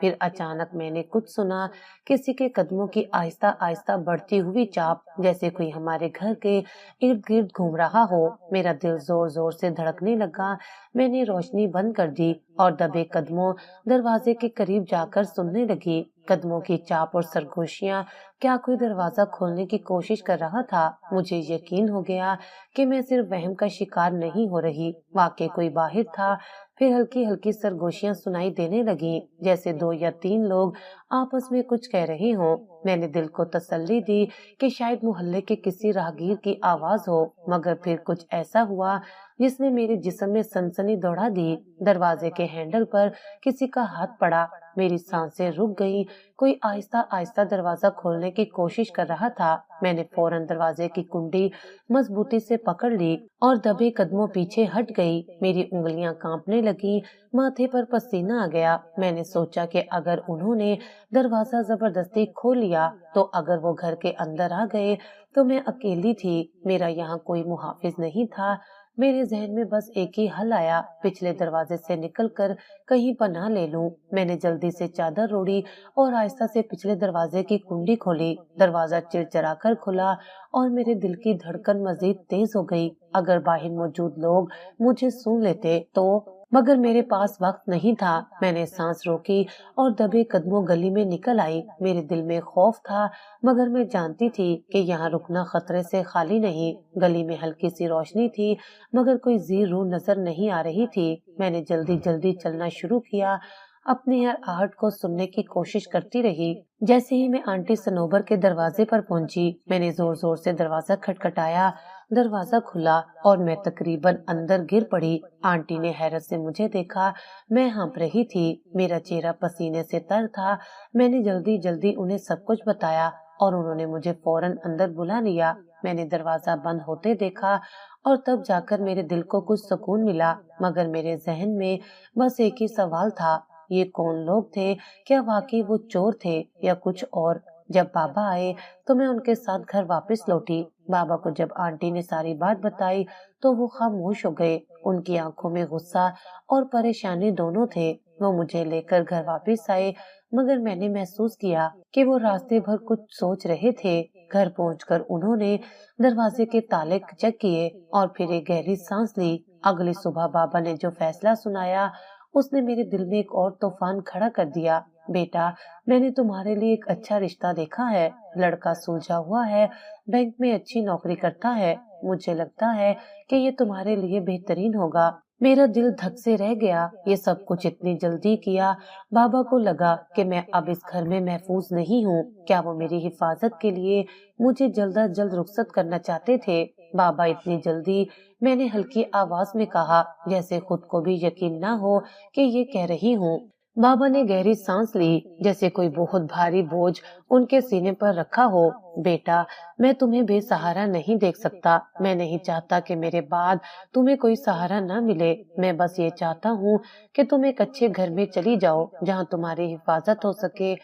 پھر اچانک میں نے کچھ سنا، کسی کے قدموں کی آہستہ آہستہ بڑھتی ہوئی چاپ، جیسے کوئی ہمارے گھر کے ارد گرد گھوم رہا ہو۔ میرا دل زور زور سے دھڑکنے لگا۔ میں نے روشنی بند کر دی اور دبے قدموں دروازے کے قریب جا کر سننے لگی۔ قدموں کی چاپ اور سرگوشیاں، کیا کوئی دروازہ کھولنے کی کوشش کر رہا تھا؟ مجھے یقین ہو گیا کہ میں صرف وہم کا شکار نہیں ہو رہی، واقعی کوئی باہر تھا۔ پھر ہلکی ہلکی سرگوشیاں سنائی دینے لگیں، جیسے 2 یا 3 لوگ آپس میں کچھ کہہ رہے ہوں۔ میں نے دل کو تسلی دی کہ شاید محلے کے کسی راہگیر کی آواز ہو، مگر پھر کچھ ایسا ہوا جس نے میرے جسم میں سنسنی دوڑا دی۔ دروازے کے ہینڈل پر کسی کا ہاتھ پڑا، میری سانسیں رک گئیں۔ کوئی آہستہ آہستہ دروازہ کھولنے کی کوشش کر رہا تھا۔ میں نے فوراً دروازے کی کنڈی مضبوطی سے پکڑ لی اور دبے قدموں پیچھے ہٹ گئی۔ میری انگلیاں کانپنے لگیں، ماتھے پر پسینہ آ گیا۔ میں نے سوچا کہ اگر انہوں نے دروازہ زبردستی کھول لیا تو اگر وہ گھر کے اندر آ گئے تو میں اکیلی تھی، میرا یہاں کوئی محافظ نہیں تھا۔ میرے ذہن میں بس ایک ہی حل آیا، پچھلے دروازے سے نکل کر کہیں پناہ لے لوں۔ میں نے جلدی سے چادر اوڑھی اور آہستہ سے پچھلے دروازے کی کنڈی کھولی۔ دروازہ چرچرا کر کھلا اور میرے دل کی دھڑکن مزید تیز ہو گئی۔ اگر باہر موجود لوگ مجھے سن لیتے تو، مگر میرے پاس وقت نہیں تھا۔ میں نے سانس روکی اور دبے قدموں گلی میں نکل آئی۔ میرے دل میں خوف تھا، مگر میں جانتی تھی کہ یہاں رکنا خطرے سے خالی نہیں۔ گلی میں ہلکی سی روشنی تھی، مگر کوئی زیر رو نظر نہیں آ رہی تھی۔ میں نے جلدی جلدی چلنا شروع کیا، اپنی ہر آہٹ کو سننے کی کوشش کرتی رہی۔ جیسے ہی میں آنٹی سنوبر کے دروازے پر پہنچی، میں نے زور زور سے دروازہ کھٹکھٹایا۔ دروازہ کھلا اور میں تقریباً اندر گر پڑی۔ آنٹی نے حیرت سے مجھے دیکھا۔ میں ہانپ رہی تھی، میرا چہرہ پسینے سے تر تھا۔ میں نے جلدی جلدی انہیں سب کچھ بتایا اور انہوں نے مجھے فوراً اندر بلا لیا۔ میں نے دروازہ بند ہوتے دیکھا اور تب جا کر میرے دل کو کچھ سکون ملا، مگر میرے ذہن میں بس ایک ہی سوال تھا، یہ کون لوگ تھے؟ کیا واقعی وہ چور تھے یا کچھ اور؟ جب بابا آئے تو میں ان کے ساتھ گھر واپس لوٹی۔ بابا کو جب آنٹی نے ساری بات بتائی تو وہ خاموش ہو گئے۔ ان کی آنکھوں میں غصہ اور پریشانی دونوں تھے۔ وہ مجھے لے کر گھر واپس آئے، مگر میں نے محسوس کیا کہ وہ راستے بھر کچھ سوچ رہے تھے۔ گھر پہنچ کر انہوں نے دروازے کے تالے چیک کیے اور پھر ایک گہری سانس لی۔ اگلی صبح بابا نے جو فیصلہ سنایا اس نے میرے دل میں ایک اور طوفان کھڑا کر دیا۔ بیٹا، میں نے تمہارے لیے ایک اچھا رشتہ دیکھا ہے، لڑکا سلجھا ہوا ہے، بینک میں اچھی نوکری کرتا ہے، مجھے لگتا ہے کہ یہ تمہارے لیے بہترین ہوگا۔ میرا دل دھک سے رہ گیا، یہ سب کچھ اتنی جلدی کیا۔ بابا کو لگا کہ میں اب اس گھر میں محفوظ نہیں ہوں۔ کیا وہ میری حفاظت کے لیے مجھے جلد از جلد رخصت کرنا چاہتے تھے؟ بابا، اتنی جلدی؟ میں نے ہلکی آواز میں کہا، جیسے خود کو بھی یقین نہ ہو کہ یہ کہہ رہی ہوں۔ بابا نے گہری سانس لی، جیسے کوئی بہت بھاری بوجھ ان کے سینے پر رکھا ہو۔ بیٹا، میں تمہیں بے سہارا نہیں دیکھ سکتا۔ میں نہیں چاہتا کہ میرے بعد تمہیں کوئی سہارا نہ ملے۔ میں بس یہ چاہتا ہوں کہ تم ایک اچھے گھر میں چلی جاؤ جہاں تمہاری حفاظت ہو سکے۔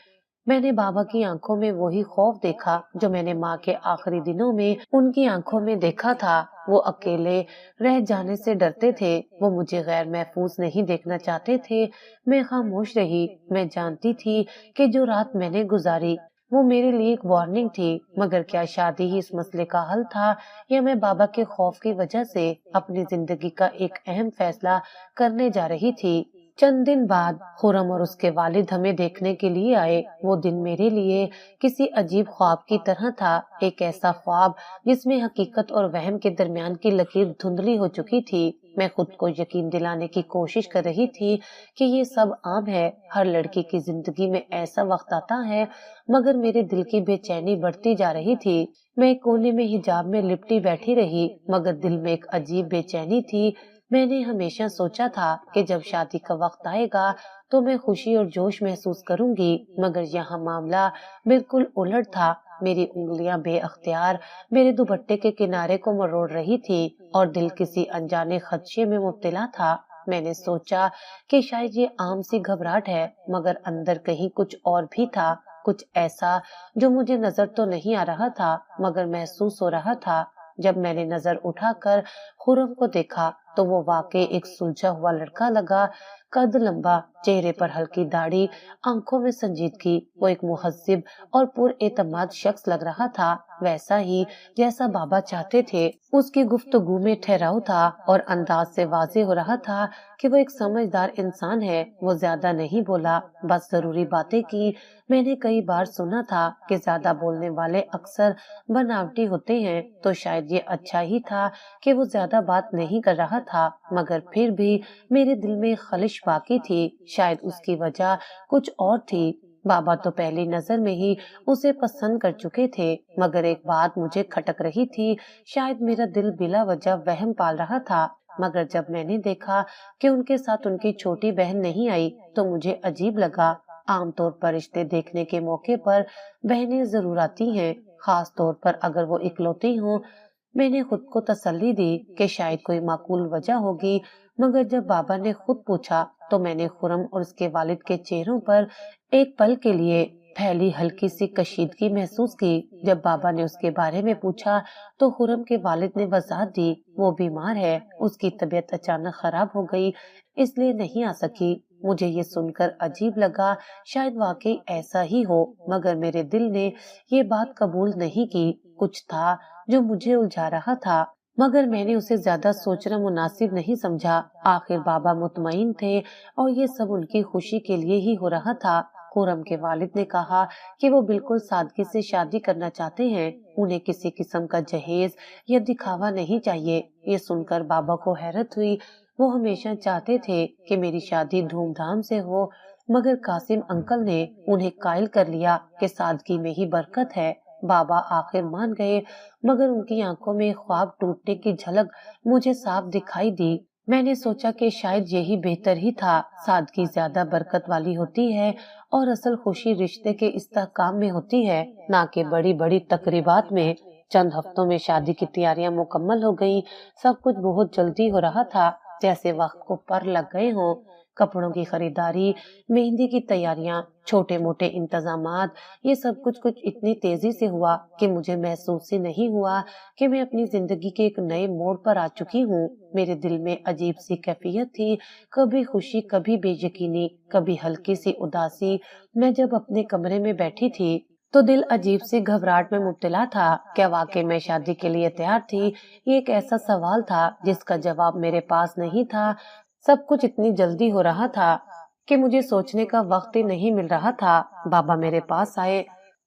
میں نے بابا کی آنکھوں میں وہی خوف دیکھا جو میں نے ماں کے آخری دنوں میں ان کی آنکھوں میں دیکھا تھا۔ وہ اکیلے رہ جانے سے ڈرتے تھے، وہ مجھے غیر محفوظ نہیں دیکھنا چاہتے تھے۔ میں خاموش رہی۔ میں جانتی تھی کہ جو رات میں نے گزاری وہ میرے لیے ایک وارننگ تھی، مگر کیا شادی ہی اس مسئلے کا حل تھا، یا میں بابا کے خوف کی وجہ سے اپنی زندگی کا ایک اہم فیصلہ کرنے جا رہی تھی؟ چند دن بعد خرم اور اس کے والد ہمیں دیکھنے کے لیے آئے۔ وہ دن میرے لیے کسی عجیب خواب کی طرح تھا، ایک ایسا خواب جس میں حقیقت اور وہم کے درمیان کی لکیر دھندلی ہو چکی تھی۔ میں خود کو یقین دلانے کی کوشش کر رہی تھی کہ یہ سب عام ہے، ہر لڑکی کی زندگی میں ایسا وقت آتا ہے، مگر میرے دل کی بے چینی بڑھتی جا رہی تھی۔ میں ایک کونے میں حجاب میں لپٹی بیٹھی رہی، مگر دل میں ایک عجیب بے چینی تھی۔ میں نے ہمیشہ سوچا تھا کہ جب شادی کا وقت آئے گا تو میں خوشی اور جوش محسوس کروں گی، مگر یہاں معاملہ بالکل الٹ تھا۔ میری انگلیاں بے اختیار میرے دوپٹے کے کنارے کو مروڑ رہی تھی اور دل کسی انجانے خدشے میں مبتلا تھا۔ میں نے سوچا کہ شاید یہ عام سی گھبراہٹ ہے، مگر اندر کہیں کچھ اور بھی تھا، کچھ ایسا جو مجھے نظر تو نہیں آ رہا تھا مگر محسوس ہو رہا تھا۔ جب میں نے نظر اٹھا کر خرم کو دیکھا تو وہ واقعی ایک سلجھا ہوا لڑکا لگا، قد لمبا، چہرے پر ہلکی داڑھی، آنکھوں میں سنجیدگی، وہ ایک مہذب اور پر اعتماد شخص لگ رہا تھا، ویسا ہی جیسا بابا چاہتے تھے۔ اس کی گفتگو میں ٹھہراؤ تھا اور انداز سے واضح ہو رہا تھا کہ وہ ایک سمجھدار انسان ہے۔ وہ زیادہ نہیں بولا، بس ضروری باتیں کی۔ میں نے کئی بار سنا تھا کہ زیادہ بولنے والے اکثر بناوٹی ہوتے ہیں، تو شاید یہ اچھا ہی تھا کہ وہ زیادہ بات نہیں کر رہا تھا، مگر پھر بھی میرے دل میں خلش باقی تھی۔ شاید اس کی وجہ کچھ اور تھی۔ بابا تو پہلی نظر میں ہی اسے پسند کر چکے تھے، مگر ایک بات مجھے کھٹک رہی تھی، شاید میرا دل بلا وجہ وہم پال رہا تھا۔ مگر جب میں نے دیکھا کہ ان کے ساتھ ان کی چھوٹی بہن نہیں آئی تو مجھے عجیب لگا۔ عام طور پر رشتے دیکھنے کے موقع پر بہنیں ضرور آتی ہیں، خاص طور پر اگر وہ اکلوتی ہوں۔ میں نے خود کو تسلی دی کہ شاید کوئی معقول وجہ ہوگی، مگر جب بابا نے خود پوچھا تو میں نے خرم اور اس کے والد کے چہروں پر ایک پل کے لیے پھیلی ہلکی سی کشیدگی محسوس کی۔ جب بابا نے اس کے بارے میں پوچھا تو خرم کے والد نے وضاحت دی، وہ بیمار ہے، اس کی طبیعت اچانک خراب ہو گئی، اس لیے نہیں آ سکی۔ مجھے یہ سن کر عجیب لگا، شاید واقعی ایسا ہی ہو، مگر میرے دل نے یہ بات قبول نہیں کی۔ کچھ تھا جو مجھے الجھا رہا تھا، مگر میں نے اسے زیادہ سوچنا مناسب نہیں سمجھا۔ آخر بابا مطمئن تھے اور یہ سب ان کی خوشی کے لیے ہی ہو رہا تھا۔ خرم کے والد نے کہا کہ وہ بالکل سادگی سے شادی کرنا چاہتے ہیں، انہیں کسی قسم کا جہیز یا دکھاوا نہیں چاہیے۔ یہ سن کر بابا کو حیرت ہوئی۔ وہ ہمیشہ چاہتے تھے کہ میری شادی دھوم دھام سے ہو، مگر قاسم انکل نے انہیں قائل کر لیا کہ سادگی میں ہی برکت ہے۔ بابا آخر مان گئے، مگر ان کی آنکھوں میں خواب ٹوٹنے کی جھلک مجھے صاف دکھائی دی۔ میں نے سوچا کہ شاید یہی بہتر ہی تھا، سادگی زیادہ برکت والی ہوتی ہے اور اصل خوشی رشتے کے استحکام میں ہوتی ہے، نہ کہ بڑی بڑی تقریبات میں۔ چند ہفتوں میں شادی کی تیاریاں مکمل ہو گئیں، سب کچھ بہت جلدی ہو رہا تھا، جیسے وقت کو پر لگ گئے ہوں۔ کپڑوں کی خریداری، مہندی کی تیاریاں، چھوٹے موٹے انتظامات، یہ سب کچھ اتنی تیزی سے ہوا کہ مجھے محسوس ہی نہیں ہوا کہ میں اپنی زندگی کے ایک نئے موڑ پر آ چکی ہوں۔ میرے دل میں عجیب سی کیفیت تھی، کبھی خوشی، کبھی بے یقینی، کبھی ہلکی سی اداسی۔ میں جب اپنے کمرے میں بیٹھی تھی تو دل عجیب سی گھبراہٹ میں مبتلا تھا۔ کیا واقعی میں شادی کے لیے تیار تھی؟ یہ ایک ایسا سوال تھا جس کا جواب میرے پاس نہیں تھا۔ سب کچھ اتنی جلدی ہو رہا تھا کہ مجھے سوچنے کا وقت ہی نہیں مل رہا تھا۔ بابا میرے پاس آئے،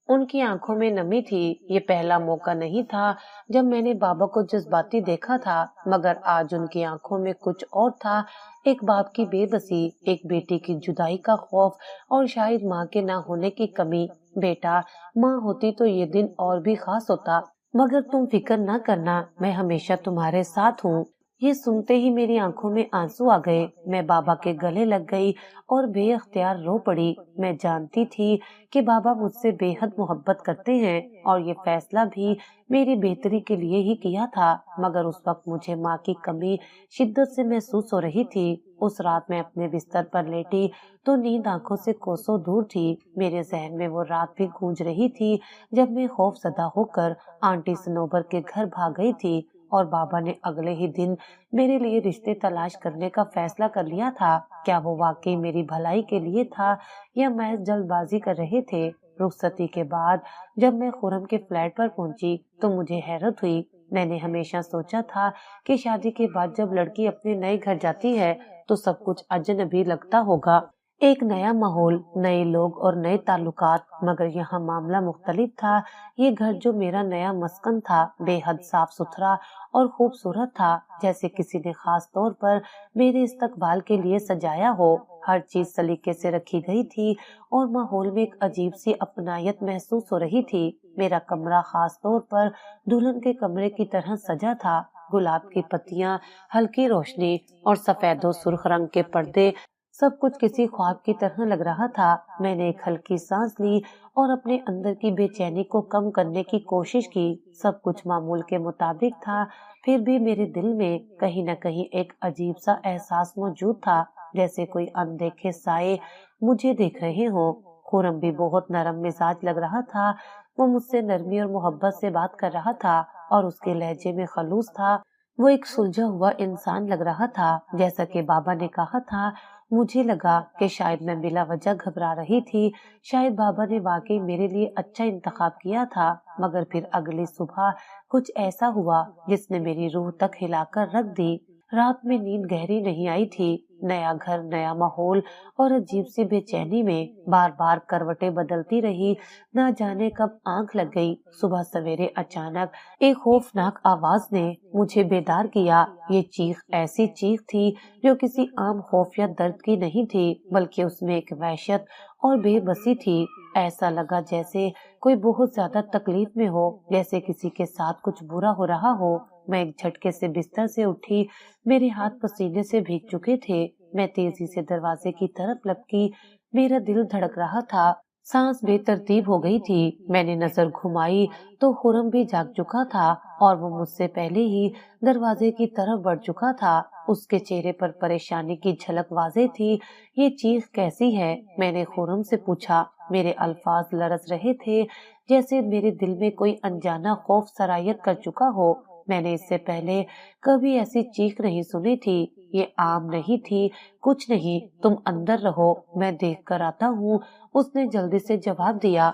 ان کی آنکھوں میں نمی تھی۔ یہ پہلا موقع نہیں تھا جب میں نے بابا کو جذباتی دیکھا تھا، مگر آج ان کی آنکھوں میں کچھ اور تھا، ایک باپ کی بے بسی، ایک بیٹی کی جدائی کا خوف، اور شاید ماں کے نہ ہونے کی کمی۔ بیٹا، ماں ہوتی تو یہ دن اور بھی خاص ہوتا، مگر تم فکر نہ کرنا، میں ہمیشہ تمہارے ساتھ ہوں۔ یہ سنتے ہی میری آنکھوں میں آنسو آ گئے، میں بابا کے گلے لگ گئی اور بے اختیار رو پڑی۔ میں جانتی تھی کہ بابا مجھ سے بے حد محبت کرتے ہیں اور یہ فیصلہ بھی میری بہتری کے لیے ہی کیا تھا، مگر اس وقت مجھے ماں کی کمی شدت سے محسوس ہو رہی تھی۔ اس رات میں اپنے بستر پر لیٹی تو نیند آنکھوں سے کوسوں دور تھی۔ میرے ذہن میں وہ رات بھی گونج رہی تھی جب میں خوف زدہ ہو کر آنٹی سنوبر کے گھر بھاگ گئی تھی اور بابا نے اگلے ہی دن میرے لیے رشتے تلاش کرنے کا فیصلہ کر لیا تھا۔ کیا وہ واقعی میری بھلائی کے لیے تھا یا محض جلد بازی کر رہے تھے؟ رخصتی کے بعد جب میں خرم کے فلیٹ پر پہنچی تو مجھے حیرت ہوئی۔ میں نے ہمیشہ سوچا تھا کہ شادی کے بعد جب لڑکی اپنے نئے گھر جاتی ہے تو سب کچھ اجنبی لگتا ہوگا، ایک نیا ماحول، نئے لوگ اور نئے تعلقات، مگر یہاں معاملہ مختلف تھا۔ یہ گھر جو میرا نیا مسکن تھا بے حد صاف ستھرا اور خوبصورت تھا، جیسے کسی نے خاص طور پر میرے استقبال کے لیے سجایا ہو۔ ہر چیز سلیقے سے رکھی گئی تھی اور ماحول میں ایک عجیب سی اپنائیت محسوس ہو رہی تھی۔ میرا کمرہ خاص طور پر دلہن کے کمرے کی طرح سجا تھا، گلاب کی پتیاں، ہلکی روشنی اور سفید و سرخ رنگ کے پردے، سب کچھ کسی خواب کی طرح لگ رہا تھا۔ میں نے ایک ہلکی سانس لی اور اپنے اندر کی بے چینی کو کم کرنے کی کوشش کی۔ سب کچھ معمول کے مطابق تھا، پھر بھی میرے دل میں کہیں نہ کہیں ایک عجیب سا احساس موجود تھا، جیسے کوئی اندیکھے سائے مجھے دیکھ رہے ہوں۔ خرم بھی بہت نرم مزاج لگ رہا تھا، وہ مجھ سے نرمی اور محبت سے بات کر رہا تھا اور اس کے لہجے میں خلوص تھا۔ وہ ایک سلجھا ہوا انسان لگ رہا تھا، جیسا کہ بابا نے کہا تھا۔ مجھے لگا کہ شاید میں بلا وجہ گھبرا رہی تھی، شاید بابا نے واقعی میرے لیے اچھا انتخاب کیا تھا، مگر پھر اگلی صبح کچھ ایسا ہوا جس نے میری روح تک ہلا کر رکھ دی۔ رات میں نیند گہری نہیں آئی تھی، نیا گھر، نیا ماحول اور عجیب سی بے چینی میں بار بار کروٹیں بدلتی رہی، نہ جانے کب آنکھ لگ گئی۔ صبح سویرے اچانک ایک خوفناک آواز نے مجھے بیدار کیا۔ یہ چیخ ایسی چیخ تھی جو کسی عام خوف یا درد کی نہیں تھی، بلکہ اس میں ایک وحشت اور بے بسی تھی۔ ایسا لگا جیسے کوئی بہت زیادہ تکلیف میں ہو، جیسے کسی کے ساتھ کچھ برا ہو رہا ہو۔ میں ایک جھٹکے سے بستر سے اٹھی، میرے ہاتھ پسینے سے بھیگ چکے تھے۔ میں تیزی سے دروازے کی طرف لپکی، میرا دل دھڑک رہا تھا، سانس بے ترتیب ہو گئی تھی۔ میں نے نظر گھمائی تو خرم بھی جاگ چکا تھا اور وہ مجھ سے پہلے ہی دروازے کی طرف بڑھ چکا تھا۔ اس کے چہرے پر پریشانی کی جھلک واضح تھی۔ یہ چیخ کیسی ہے؟ میں نے خرم سے پوچھا۔ میرے الفاظ لرز رہے تھے، جیسے میرے دل میں کوئی انجانا خوف سرایت کر چکا ہو۔ میں نے اس سے پہلے کبھی ایسی چیخ نہیں سنی تھی۔ یہ عام نہیں تھی۔ کچھ نہیں، تم اندر رہو، میں دیکھ کر آتا ہوں، اس نے جلدی سے جواب دیا،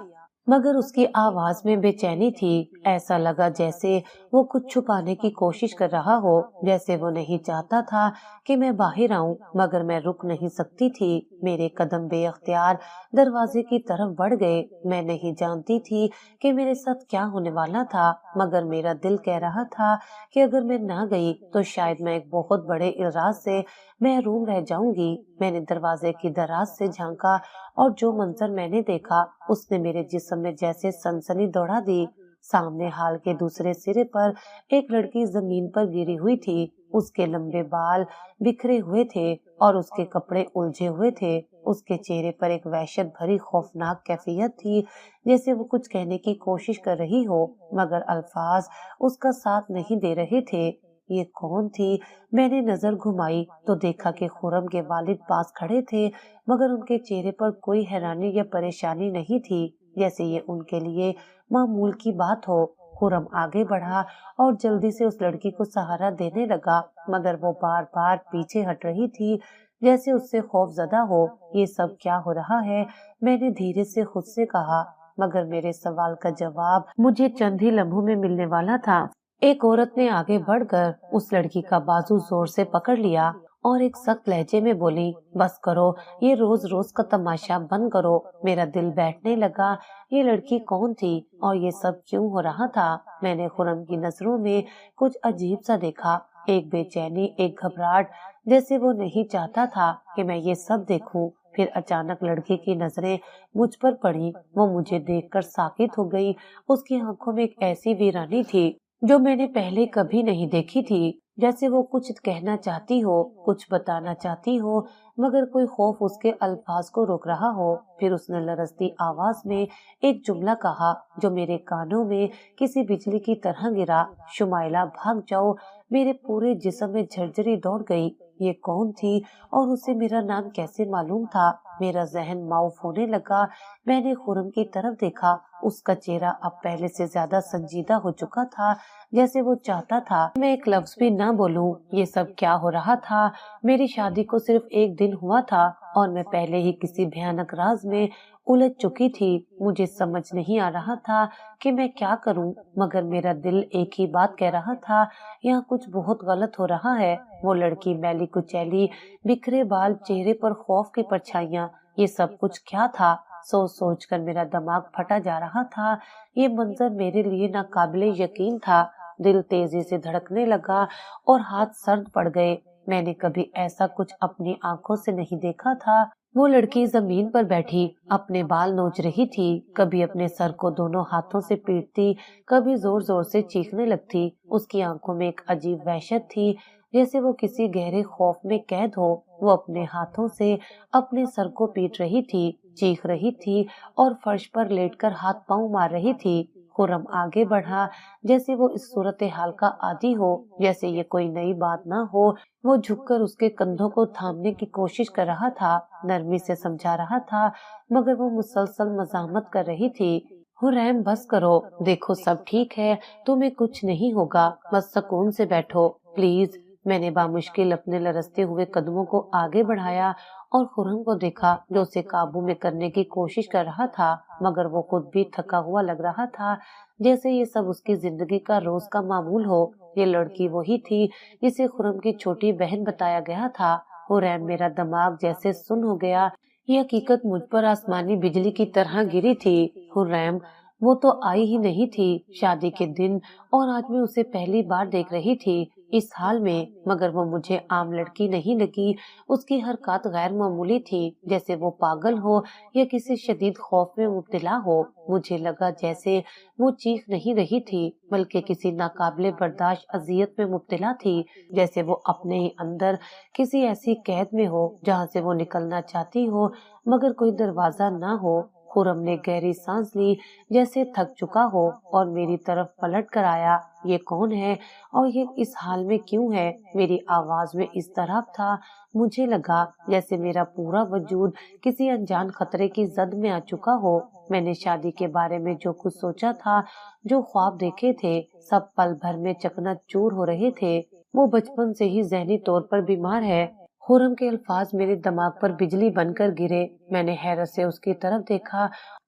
مگر اس کی آواز میں بے چینی تھی۔ ایسا لگا جیسے وہ کچھ چھپانے کی کوشش کر رہا ہو، جیسے وہ نہیں چاہتا تھا کہ میں باہر آؤں، مگر میں رک نہیں سکتی تھی۔ میرے قدم بے اختیار دروازے کی طرف بڑھ گئے۔ میں نہیں جانتی تھی کہ میرے ساتھ کیا ہونے والا تھا، مگر میرا دل کہہ رہا تھا کہ اگر میں نہ گئی تو شاید میں ایک بہت بڑے اعزاز سے محروم رہ جاؤں گی۔ میں نے دروازے کی دراز سے جھانکا اور جو منظر میں نے دیکھا اس نے میرے جسم میں جیسے سنسنی دوڑا دی۔ سامنے ہال کے دوسرے سرے پر ایک لڑکی زمین پر گری ہوئی تھی۔ اس کے لمبے بال بکھرے ہوئے تھے اور اس کے کپڑے الجھے ہوئے تھے۔ اس کے چہرے پر ایک وحشت بھری خوفناک کیفیت تھی، جیسے وہ کچھ کہنے کی کوشش کر رہی ہو، مگر الفاظ اس کا ساتھ نہیں دے رہے تھے۔ یہ کون تھی؟ میں نے نظر گھمائی تو دیکھا کہ خرم کے والد پاس کھڑے تھے، مگر ان کے چہرے پر کوئی حیرانی یا پریشانی نہیں تھی، جیسے یہ ان کے لیے معمول کی بات ہو۔ خرم آگے بڑھا اور جلدی سے اس لڑکی کو سہارا دینے لگا، مگر وہ بار بار پیچھے ہٹ رہی تھی، جیسے اس سے خوف زدہ ہو۔ یہ سب کیا ہو رہا ہے؟ میں نے دھیرے سے خود سے کہا، مگر میرے سوال کا جواب مجھے چند ہی لمحوں میں ملنے والا تھا۔ ایک عورت نے آگے بڑھ کر اس لڑکی کا بازو زور سے پکڑ لیا اور ایک سخت لہجے میں بولی، بس کرو، یہ روز روز کا تماشا بند کرو۔ میرا دل بیٹھنے لگا۔ یہ لڑکی کون تھی اور یہ سب کیوں ہو رہا تھا؟ میں نے خرم کی نظروں میں کچھ عجیب سا دیکھا، ایک بے چینی، ایک گھبراہٹ، جیسے وہ نہیں چاہتا تھا کہ میں یہ سب دیکھوں۔ پھر اچانک لڑکی کی نظریں مجھ پر پڑی، وہ مجھے دیکھ کر ساکت ہو گئی۔ اس کی آنکھوں میں ایک ایسی ویرانی تھی جو میں نے پہلے کبھی نہیں دیکھی تھی، جیسے وہ کچھ کہنا چاہتی ہو، کچھ بتانا چاہتی ہو، مگر کوئی خوف اس کے الفاظ کو روک رہا ہو۔ پھر اس نے لرزتی آواز میں ایک جملہ کہا جو میرے کانوں میں کسی بجلی کی طرح گرا، شمائلہ بھاگ جاؤ۔ میرے پورے جسم میں جھرجھری دوڑ گئی۔ یہ کون تھی اور اسے میرا نام کیسے معلوم تھا؟ میرا ذہن معاف ہونے لگا۔ میں نے خرم کی طرف دیکھا، اس کا چہرہ اب پہلے سے زیادہ سنجیدہ ہو چکا تھا، جیسے وہ چاہتا تھا میں ایک لفظ بھی نہ بولوں۔ یہ سب کیا ہو رہا تھا؟ میری شادی کو صرف ایک دن ہوا تھا اور میں پہلے ہی کسی بھیانک راز میں الجھ چکی تھی۔ مجھے سمجھ نہیں آ رہا تھا کہ میں کیا کروں، مگر میرا دل ایک ہی بات کہہ رہا تھا، یہاں کچھ بہت غلط ہو رہا ہے۔ وہ لڑکی، میلی کچیلی، بکھرے بال، چہرے پر خوف کی پرچھائیاں، یہ سب کچھ کیا تھا؟ سوچ سوچ کر میرا دماغ پھٹا جا رہا تھا۔ یہ منظر میرے لیے ناقابل یقین تھا۔ دل تیزی سے دھڑکنے لگا اور ہاتھ سرد پڑ گئے۔ میں نے کبھی ایسا کچھ اپنی آنکھوں سے نہیں دیکھا تھا۔ وہ لڑکی زمین پر بیٹھی اپنے بال نوچ رہی تھی، کبھی اپنے سر کو دونوں ہاتھوں سے پیٹتی، کبھی زور زور سے چیخنے لگتی۔ اس کی آنکھوں میں ایک عجیب وحشت تھی، جیسے وہ کسی گہرے خوف میں قید ہو۔ وہ اپنے ہاتھوں سے اپنے سر کو پیٹ رہی تھی، چیخ رہی تھی اور فرش پر لیٹ کر ہاتھ پاؤں مار رہی تھی۔ خرم آگے بڑھا، جیسے وہ اس صورتحال کا عادی ہو، جیسے یہ کوئی نئی بات نہ ہو۔ وہ جھک کر اس کے کندھوں کو تھامنے کی کوشش کر رہا تھا، نرمی سے سمجھا رہا تھا، مگر وہ مسلسل مزاحمت کر رہی تھی۔ حریم، بس کرو، دیکھو سب ٹھیک ہے، تمہیں کچھ نہیں ہوگا، بس سکون سے بیٹھو، پلیز۔ میں نے بامشکل اپنے لرزتے ہوئے قدموں کو آگے بڑھایا اور خرم کو دیکھا جو اسے قابو میں کرنے کی کوشش کر رہا تھا، مگر وہ خود بھی تھکا ہوا لگ رہا تھا، جیسے یہ سب اس کی زندگی کا روز کا معمول ہو۔ یہ لڑکی وہی تھی جسے خرم کی چھوٹی بہن بتایا گیا تھا۔ حریم، میرا دماغ جیسے سن ہو گیا۔ یہ حقیقت مجھ پر آسمانی بجلی کی طرح گری تھی۔ حریم وہ تو آئی ہی نہیں تھی شادی کے دن، اور آج میں اسے پہلی بار دیکھ رہی تھی اس حال میں، مگر وہ مجھے عام لڑکی نہیں لگی۔ اس کی حرکات غیر معمولی تھی، جیسے وہ پاگل ہو یا کسی شدید خوف میں مبتلا ہو۔ مجھے لگا جیسے وہ چیخ نہیں رہی تھی بلکہ کسی ناقابل برداشت اذیت میں مبتلا تھی، جیسے وہ اپنے ہی اندر کسی ایسی قید میں ہو جہاں سے وہ نکلنا چاہتی ہو مگر کوئی دروازہ نہ ہو۔ خرم نے گہری سانس لی جیسے تھک چکا ہو اور میری طرف پلٹ کر آیا۔ یہ کون ہے اور یہ اس حال میں کیوں ہے؟ میری آواز میں اضطراب تھا۔ مجھے لگا جیسے میرا پورا وجود کسی انجان خطرے کی زد میں آ چکا ہو۔ میں نے شادی کے بارے میں جو کچھ سوچا تھا، جو خواب دیکھے تھے، سب پل بھر میں چکنا چور ہو رہے تھے۔ وہ بچپن سے ہی ذہنی طور پر بیمار ہے۔ خرم کے الفاظ میرے دماغ پر بجلی بن کر گرے۔ میں نے حیرت سے اس کی طرف دیکھا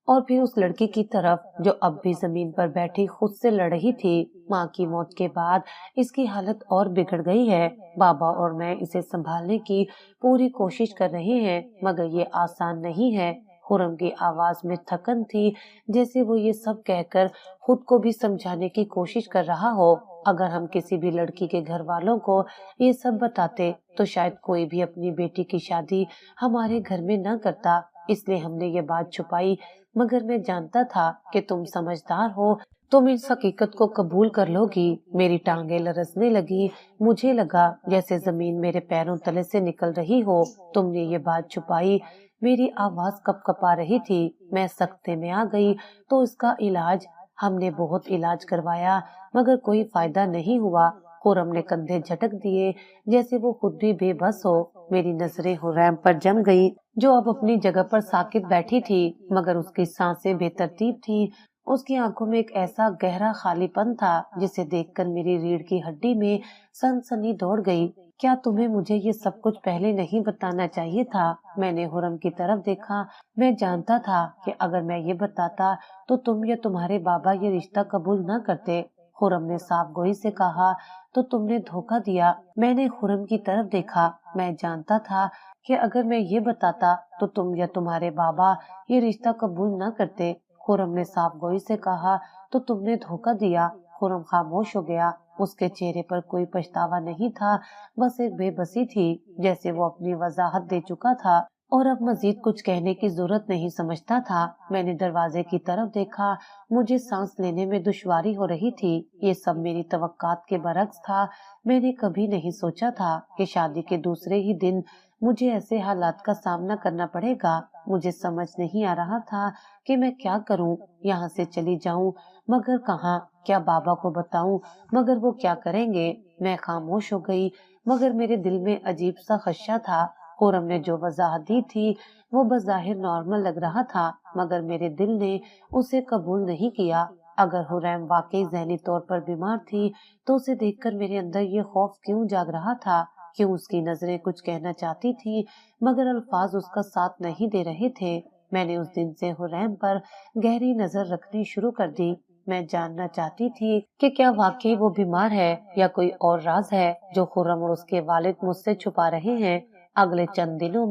اور پھر اس لڑکی کی طرف جو اب بھی زمین پر بیٹھی خود سے لڑ رہی تھی۔ ماں کی موت کے بعد اس کی حالت اور بگڑ گئی ہے۔ بابا اور میں اسے سنبھالنے کی پوری کوشش کر رہے ہیں مگر یہ آسان نہیں ہے۔ خرم کی آواز میں تھکن تھی، جیسے وہ یہ سب کہہ کر خود کو بھی سمجھانے کی کوشش کر رہا ہو۔ اگر ہم کسی بھی لڑکی کے گھر والوں کو یہ سب بتاتے تو شاید کوئی بھی اپنی بیٹی کی شادی ہمارے گھر میں نہ کرتا، اس لیے ہم نے یہ بات چھپائی۔ مگر میں جانتا تھا کہ تم سمجھدار ہو، تم اس حقیقت کو قبول کر لو گی۔ میری ٹانگیں لرزنے لگی، مجھے لگا جیسے زمین میرے پیروں تلے سے نکل رہی ہو۔ تم نے یہ بات چھپائی؟ میری آواز کپ کپا رہی تھی۔ میں سکتے میں آ گئی۔ تو اس کا علاج؟ ہم نے بہت علاج کروایا مگر کوئی فائدہ نہیں ہوا۔ خرم نے کندھے جھٹک دیے جیسے وہ خود بھی بے بس ہو۔ میری نظریں حریم پر جم گئی جو اب اپنی جگہ پر ساکت بیٹھی تھی مگر اس کی سانسیں بے ترتیب تھی۔ اس کی آنکھوں میں ایک ایسا گہرا خالی پن تھا جسے دیکھ کر میری ریڑھ کی ہڈی میں سنسنی دوڑ گئی۔ کیا تمہیں مجھے یہ سب کچھ پہلے نہیں بتانا چاہیے تھا؟ میں نے حرم کی طرف دیکھا۔ میں جانتا تھا کہ اگر میں یہ بتاتا تو تم یا تمہارے بابا یہ رشتہ قبول نہ کرتے۔ خرم نے صاف گوئی سے کہا، تو تم نے دھوکہ دیا۔ میں نے خرم کی طرف دیکھا۔ میں جانتا تھا کہ اگر میں یہ بتاتا تو تم یا تمہارے بابا یہ رشتہ قبول نہ کرتے۔ خرم نے صاف گوئی سے کہا، تو تم نے دھوکہ دیا۔ خرم خاموش ہو گیا۔ اس کے چہرے پر کوئی پچھتاوا نہیں تھا، بس ایک بے بسی تھی، جیسے وہ اپنی وضاحت دے چکا تھا اور اب مزید کچھ کہنے کی ضرورت نہیں سمجھتا تھا۔ میں نے دروازے کی طرف دیکھا۔ مجھے سانس لینے میں دشواری ہو رہی تھی۔ یہ سب میری توقعات کے برعکس تھا۔ میں نے کبھی نہیں سوچا تھا کہ شادی کے دوسرے ہی دن مجھے ایسے حالات کا سامنا کرنا پڑے گا۔ مجھے سمجھ نہیں آ رہا تھا کہ میں کیا کروں۔ یہاں سے چلی جاؤں مگر کہاں؟ کیا بابا کو بتاؤں مگر وہ کیا کریں گے؟ میں خاموش ہو گئی مگر میرے دل میں عجیب سا خدشہ تھا۔ خرم نے جو وضاحت دی تھی وہ بظاہر نارمل لگ رہا تھا مگر میرے دل نے اسے قبول نہیں کیا۔ اگر حریم واقعی ذہنی طور پر بیمار تھی تو اسے دیکھ کر میرے اندر یہ خوف کیوں جاگ رہا تھا؟ کیوں اس کی نظریں کچھ کہنا چاہتی تھی مگر الفاظ اس کا ساتھ نہیں دے رہے تھے؟ میں نے اس دن سے حریم پر گہری نظر رکھنی شروع کر دی۔ میں جاننا چاہتی تھی کہ کیا واقعی وہ بیمار ہے یا کوئی اور راز ہے جو خرم اور اس کے والد مجھ سے چھپا رہے ہیں۔ اگلے چند دنوں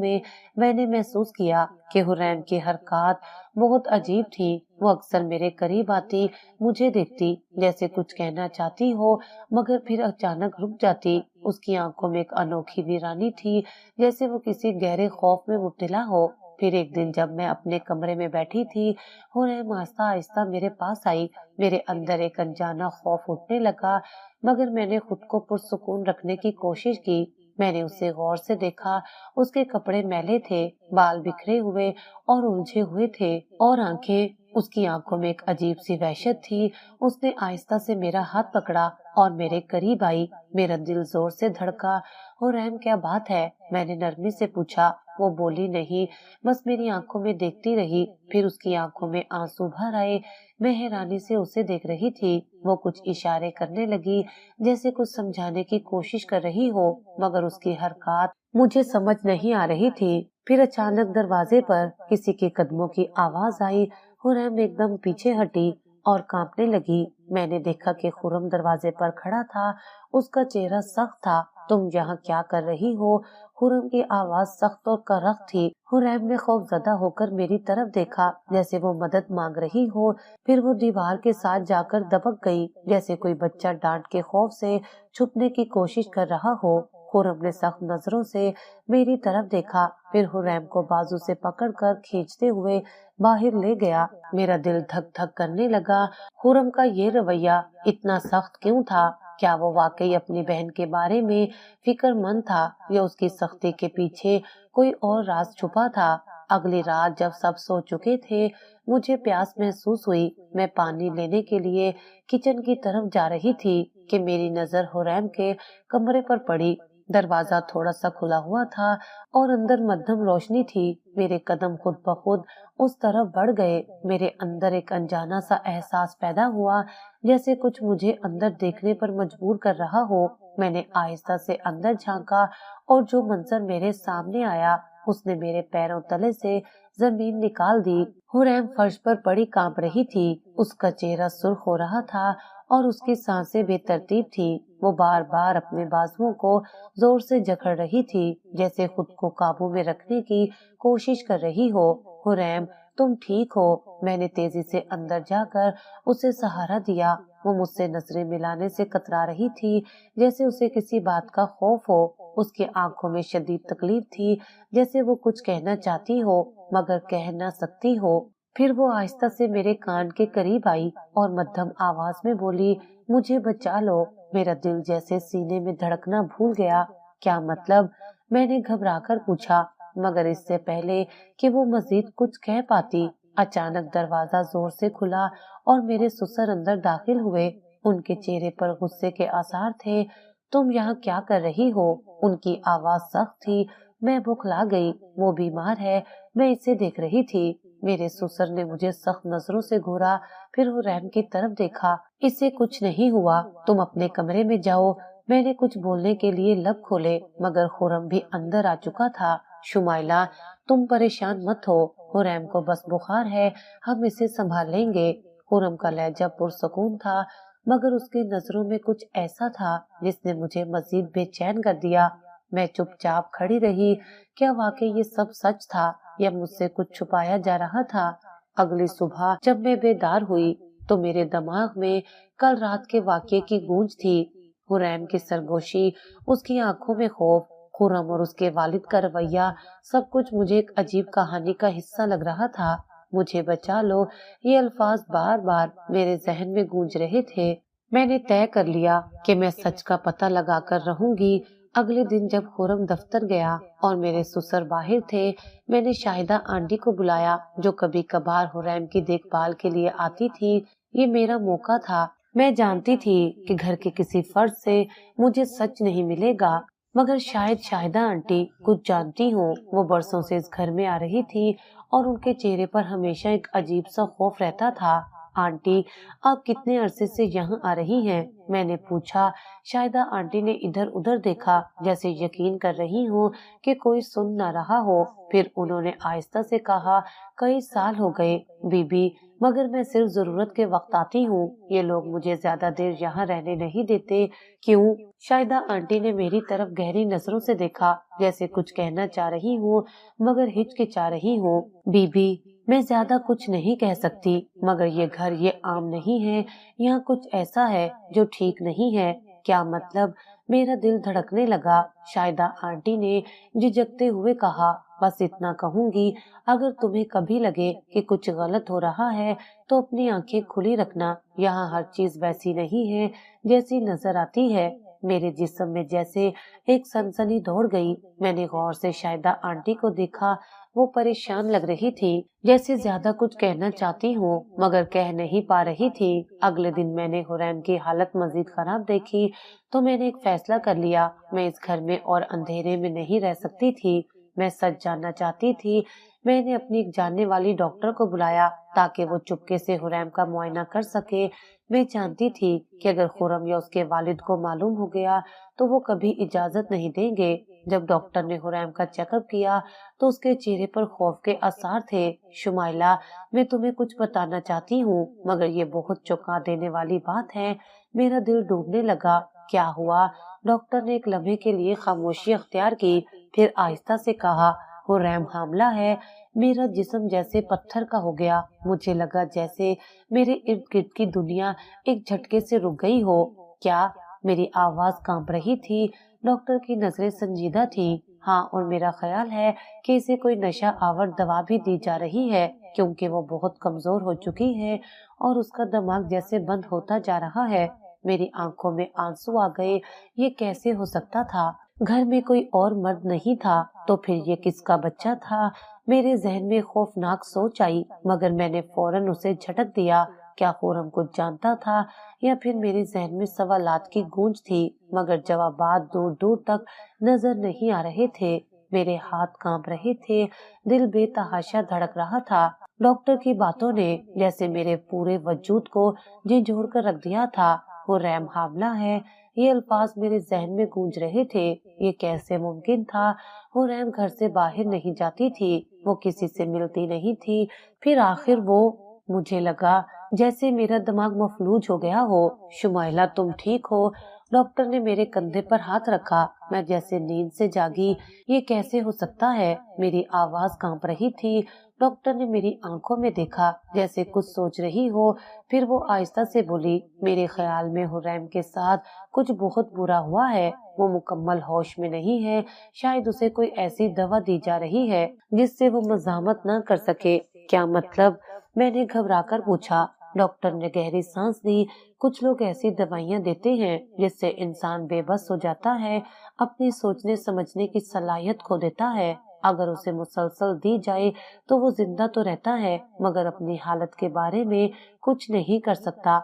میں نے محسوس کیا کہ حریم کی حرکات بہت عجیب تھی۔ وہ اکثر میرے قریب آتی، مجھے دیکھتی، جیسے کچھ کہنا چاہتی ہو مگر پھر اچانک رک جاتی۔ اس کی آنکھوں میں ایک انوکھی ویرانی تھی، جیسے وہ کسی گہرے خوف میں مبتلا ہو۔ پھر ایک دن جب میں اپنے کمرے میں بیٹھی تھی، حریم آہستہ آہستہ میرے پاس آئی۔ میرے اندر ایک انجانا خوف اٹھنے لگا مگر میں نے خود کو پرسکون رکھنے کی کوشش کی۔ میں نے اسے غور سے دیکھا۔ اس کے کپڑے میلے تھے، بال بکھرے ہوئے اور الجھے ہوئے تھے اور آنکھیں، اس کی آنکھوں میں ایک عجیب سی وحشت تھی۔ اس نے آہستہ سے میرا ہاتھ پکڑا اور میرے قریب آئی۔ میرا دل زور سے دھڑکا۔ حریم کیا بات ہے؟ میں نے نرمی سے پوچھا۔ وہ بولی نہیں، بس میری آنکھوں میں دیکھتی رہی۔ پھر اس کی آنکھوں میں آنسو بھر آئے۔ میں حیرانی سے اسے دیکھ رہی تھی۔ وہ کچھ اشارے کرنے لگی جیسے کچھ سمجھانے کی کوشش کر رہی ہو مگر اس کی حرکات مجھے سمجھ نہیں آ رہی تھی۔ پھر اچانک دروازے پر کسی کے قدموں کی آواز آئی۔ خرم ایک دم پیچھے ہٹی اور کانپنے لگی۔ میں نے دیکھا کہ خرم دروازے پر کھڑا تھا، اس کا چہرہ سخت تھا۔ تم یہاں کیا کر رہی ہو؟ خرم کی آواز سخت اور کرخت تھی۔ خرم نے خوف زدہ ہو کر میری طرف دیکھا جیسے وہ مدد مانگ رہی ہو، پھر وہ دیوار کے ساتھ جا کر دبک گئی جیسے کوئی بچہ ڈانٹ کے خوف سے چھپنے کی کوشش کر رہا ہو۔ خرم نے سخت نظروں سے میری طرف دیکھا، پھر خرم کو بازو سے پکڑ کر کھینچتے ہوئے باہر لے گیا۔ میرا دل دھک دھک کرنے لگا۔ خرم کا یہ رویہ اتنا سخت کیوں تھا؟ کیا وہ واقعی اپنی بہن کے بارے میں فکر مند تھا یا اس کی سختی کے پیچھے کوئی اور راز چھپا تھا؟ اگلی رات جب سب سو چکے تھے، مجھے پیاس محسوس ہوئی۔ میں پانی لینے کے لیے کچن کی طرف جا رہی تھی کہ میری نظر خرم کے کمرے پر پڑی۔ دروازہ تھوڑا سا کھلا ہوا تھا اور اندر مدھم روشنی تھی۔ میرے قدم خود بخود اس طرف بڑھ گئے۔ میرے اندر ایک انجانا سا احساس پیدا ہوا جیسے کچھ مجھے اندر دیکھنے پر مجبور کر رہا ہو۔ میں نے آہستہ سے اندر جھانکا اور جو منظر میرے سامنے آیا اس نے میرے پیروں تلے سے زمین نکال دی۔ خرم فرش پر پڑی کانپ رہی تھی، اس کا چہرہ سرخ ہو رہا تھا اور اس کی سانسیں بے ترتیب تھی۔ وہ بار بار اپنے بازوؤں کو زور سے جکڑ رہی تھی جیسے خود کو قابو میں رکھنے کی کوشش کر رہی ہو۔ خرم، تم ٹھیک ہو؟ میں نے تیزی سے اندر جا کر اسے سہارا دیا۔ وہ مجھ سے نظریں ملانے سے کترا رہی تھی جیسے اسے کسی بات کا خوف ہو۔ اس کی آنکھوں میں شدید تکلیف تھی جیسے وہ کچھ کہنا چاہتی ہو مگر کہہ نہ سکتی ہو۔ پھر وہ آہستہ سے میرے کان کے قریب آئی اور مدھم آواز میں بولی، مجھے بچا لو۔ میرا دل جیسے سینے میں دھڑکنا بھول گیا۔ کیا مطلب؟ میں نے گھبرا کر پوچھا، مگر اس سے پہلے کہ وہ مزید کچھ کہہ پاتی اچانک دروازہ زور سے کھلا اور میرے سسر اندر داخل ہوئے۔ ان کے چہرے پر غصے کے آثار تھے۔ تم یہاں کیا کر رہی ہو؟ ان کی آواز سخت تھی۔ میں بوکھلا گئی۔ وہ بیمار ہے، میں اسے دیکھ رہی تھی۔ میرے سسر نے مجھے سخت نظروں سے گھورا، پھر خرم کی طرف دیکھا۔ اسے کچھ نہیں ہوا، تم اپنے کمرے میں جاؤ۔ میں نے کچھ بولنے کے لیے لب کھولے مگر خرم بھی اندر آ چکا تھا۔ شمائلہ، تم پریشان مت ہو، خرم کو بس بخار ہے، ہم اسے سنبھال لیں گے۔ خرم کا لہجہ پرسکون تھا مگر اس کی نظروں میں کچھ ایسا تھا جس نے مجھے مزید بے چین کر دیا۔ میں چپ چاپ کھڑی رہی۔ کیا واقعی یہ سب سچ تھا یا مجھ سے کچھ چھپایا جا رہا تھا؟ اگلی صبح جب میں بیدار ہوئی تو میرے دماغ میں کل رات کے واقعے کی گونج تھی۔ خرم کی سرگوشی، اس کی آنکھوں میں خوف، خرم اور اس کے والد کا رویہ، سب کچھ مجھے ایک عجیب کہانی کا حصہ لگ رہا تھا۔ مجھے بچا لو، یہ الفاظ بار بار میرے ذہن میں گونج رہے تھے۔ میں نے طے کر لیا کہ میں سچ کا پتہ لگا کر رہوں گی۔ اگلے دن جب خرم دفتر گیا اور میرے سسر باہر تھے، میں نے شاہدہ آنٹی کو بلایا جو کبھی کبھار خرم کی دیکھ بھال کے لیے آتی تھی۔ یہ میرا موقع تھا۔ میں جانتی تھی کہ گھر کے کسی فرد سے مجھے سچ نہیں ملے گا، مگر شاید شاہدہ آنٹی کچھ جانتی ہوں۔ وہ برسوں سے اس گھر میں آ رہی تھی اور ان کے چہرے پر ہمیشہ ایک عجیب سا خوف رہتا تھا۔ آنٹی، آپ کتنے عرصے سے یہاں آ رہی ہیں؟ میں نے پوچھا۔ شاہدہ آنٹی نے ادھر ادھر دیکھا جیسے یقین کر رہی ہوں کہ کوئی سن نہ رہا ہو، پھر انہوں نے آہستہ سے کہا، کئی سال ہو گئے بی بی، مگر میں صرف ضرورت کے وقت آتی ہوں۔ یہ لوگ مجھے زیادہ دیر یہاں رہنے نہیں دیتے۔ کیوں؟ شاہدہ آنٹی نے میری طرف گہری نظروں سے دیکھا جیسے کچھ کہنا چاہ رہی ہوں مگر ہچکچا رہی ہوں۔ بی بی، میں زیادہ کچھ نہیں کہہ سکتی مگر یہ گھر یہ عام نہیں ہے، یہاں کچھ ایسا ہے جو ٹھیک نہیں ہے۔ کیا مطلب؟ میرا دل دھڑکنے لگا۔ شاہدہ آنٹی نے جھجکتے ہوئے کہا، بس اتنا کہوں گی، اگر تمہیں کبھی لگے کہ کچھ غلط ہو رہا ہے تو اپنی آنکھیں کھلی رکھنا، یہاں ہر چیز ویسی نہیں ہے جیسی نظر آتی ہے۔ میرے جسم میں جیسے ایک سنسنی دوڑ گئی۔ میں نے غور سے شاہدہ آنٹی کو دیکھا۔ وہ پریشان لگ رہی تھی، جیسے زیادہ کچھ کہنا چاہتی ہوں مگر کہہ نہیں پا رہی تھی۔ اگلے دن میں نے خرم کی حالت مزید خراب دیکھی تو میں نے ایک فیصلہ کر لیا، میں اس گھر میں اور اندھیرے میں نہیں رہ سکتی تھی۔ میں سچ جاننا چاہتی تھی۔ میں نے اپنی ایک جاننے والی ڈاکٹر کو بلایا تاکہ وہ چپکے سے خرم کا معائنہ کر سکے۔ میں جانتی تھی کہ اگر خرم یا اس کے والد کو معلوم ہو گیا تو وہ کبھی اجازت نہیں دیں گے۔ جب ڈاکٹر نے حریم کا چیک اپ کیا تو اس کے چہرے پر خوف کے آثار تھے۔ شمائلہ، میں تمہیں کچھ بتانا چاہتی ہوں مگر یہ بہت چونکا دینے والی بات ہے۔ میرا دل ڈوبنے لگا۔ کیا ہوا؟ ڈاکٹر نے ایک لمحے کے لیے خاموشی اختیار کی، پھر آہستہ سے کہا، حریم حاملہ ہے۔ میرا جسم جیسے پتھر کا ہو گیا۔ مجھے لگا جیسے میرے ارد گرد کی دنیا ایک جھٹکے سے رک گئی ہو۔ کیا؟ میری آواز کانپ رہی تھی۔ ڈاکٹر کی نظریں سنجیدہ تھیں۔ ہاں، اور میرا خیال ہے کہ اسے کوئی نشہ آور دوا بھی دی جا رہی ہے کیونکہ وہ بہت کمزور ہو چکی ہے اور اس کا دماغ جیسے بند ہوتا جا رہا ہے۔ میری آنکھوں میں آنسو آ گئے۔ یہ کیسے ہو سکتا تھا؟ گھر میں کوئی اور مرد نہیں تھا تو پھر یہ کس کا بچہ تھا؟ میرے ذہن میں خوفناک سوچ آئی مگر میں نے فوراً اسے جھٹک دیا۔ کیا خرم کچھ جانتا تھا یا پھر میرے ذہن میں سوالات کی گونج تھی مگر جوابات دور دور تک نظر نہیں آ رہے تھے۔ میرے ہاتھ کانپ رہے تھے، دل بے تحاشا دھڑک رہا تھا۔ ڈاکٹر کی باتوں نے جیسے میرے پورے وجود کو جھنجھوڑ کر رکھ دیا تھا۔ حریم حاملہ ہے، یہ الفاظ میرے ذہن میں گونج رہے تھے۔ یہ کیسے ممکن تھا؟ حریم گھر سے باہر نہیں جاتی تھی، وہ کسی سے ملتی نہیں تھی، پھر آخر وہ… مجھے لگا جیسے میرا دماغ مفلوج ہو گیا ہو۔ شمائلہ، تم ٹھیک ہو؟ ڈاکٹر نے میرے کندھے پر ہاتھ رکھا۔ میں جیسے نیند سے جاگی۔ یہ کیسے ہو سکتا ہے؟ میری آواز کانپ رہی تھی۔ ڈاکٹر نے میری آنکھوں میں دیکھا جیسے کچھ سوچ رہی ہو، پھر وہ آہستہ سے بولی، میرے خیال میں حریم کے ساتھ کچھ بہت برا ہوا ہے۔ وہ مکمل ہوش میں نہیں ہے، شاید اسے کوئی ایسی دوا دی جا رہی ہے جس سے وہ مزاحمت نہ کر سکے۔ کیا مطلب؟ میں نے گھبرا کر پوچھا۔ ڈاکٹر نے گہری سانس لی۔ کچھ لوگ ایسی دوائیاں دیتے ہیں جس سے انسان بے بس ہو جاتا ہے، اپنی سوچنے سمجھنے کی صلاحیت کھو دیتا ہے۔ اگر اسے مسلسل دی جائے تو وہ زندہ تو رہتا ہے مگر اپنی حالت کے بارے میں کچھ نہیں کر سکتا۔